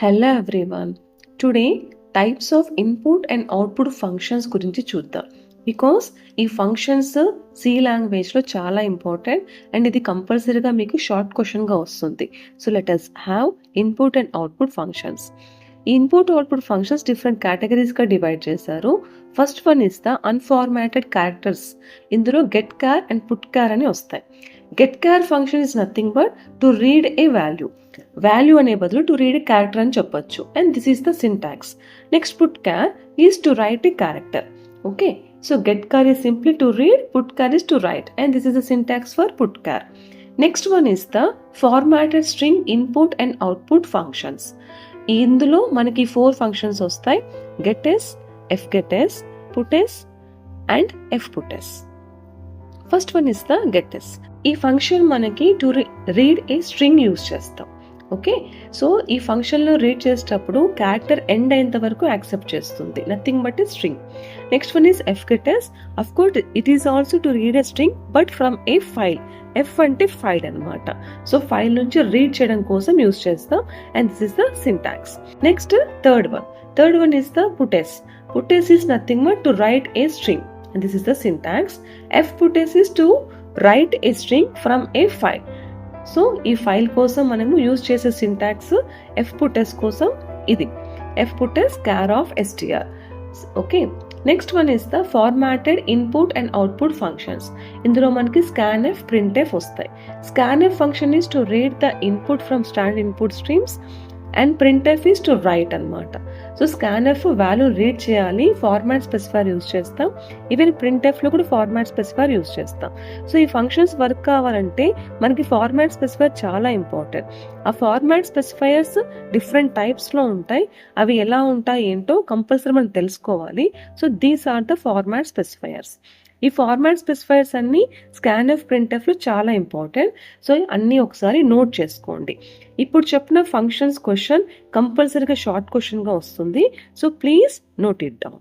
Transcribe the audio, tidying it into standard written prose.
Hello everyone. Today types of input and output functions గురించి చూద్దాం. Because ఈ functions C లాంగ్వేజ్లో చాలా ఇంపార్టెంట్ అండ్ ఇది కంపల్సరీగా మీకు షార్ట్ క్వశ్చన్గా వస్తుంది. So let us have input and output functions. ఈ ఇన్పుట్ అవుట్పుట్ ఫంక్షన్స్ డిఫరెంట్ కేటగిరీస్గా డివైడ్ చేశారు. First one is the unformatted characters. ఇందులో get char and put char అని వస్తాయి. Get char function is nothing but to read a value అనే బదులు to read a character అని చెప్పొచ్చు and this is the syntax. Next put char is to write a character. Okay, so get char is simply to read, put char is to write, and this is the syntax for put char. Next one is the formatted string input and output functions. ఇందులో మనకి 4 functions వస్తాయి: getS, fgetS, putS and fputS. First one is the getS. ఈ function మనకి to read a string use చేస్తాం. Okay, so ఈ ఫంక్షన్లో read చేసేటప్పుడు character end అయ్యేంత వరకు యాక్సెప్ట్ చేస్తుంది, nothing but a string. Next one is fgetS. Of course it is also to read a string but from A file. F అంటే file అనమాట. So file నుంచి read చేయడం కోసం యూజ్ చేస్తాం and this is the syntax. Next third one is the putS. putS is nothing but to write a string and this is the syntax. fputS is to write a string from a file. So ఈ file కోసం మనము use చేసే syntax fputS కోసం ఇది fputS char of str. Okay, next one is the formatted input and output functions. ఇందులో మనకి scanf, printf వస్తాయి. scanf function is to read the input from standard input streams and printf is to right అనమాట. So scanf value read చేయాలి, format specifier use చేస్తాం. Even printfలో కూడా format specifier use చేస్తాం. So ఈ functions work కావాలంటే మనకి format specifier చాలా important. ఆ ఫార్మాట్ స్పెసిఫైయర్స్ డిఫరెంట్ టైప్స్లో ఉంటాయి. అవి ఎలా ఉంటాయి ఏంటో కంపల్సరీ మనం తెలుసుకోవాలి. So these are the format specifiers. ఈ ఫార్మాట్ స్పెసిఫైయర్స్ అన్ని scanf, printfలో చాలా ఇంపార్టెంట్. సో అన్నీ ఒకసారి నోట్ చేసుకోండి. ఇప్పుడు చెప్పిన ఫంక్షన్స్ క్వశ్చన్ కంపల్సరీగా షార్ట్ క్వశ్చన్గా వస్తుంది. So please note it down.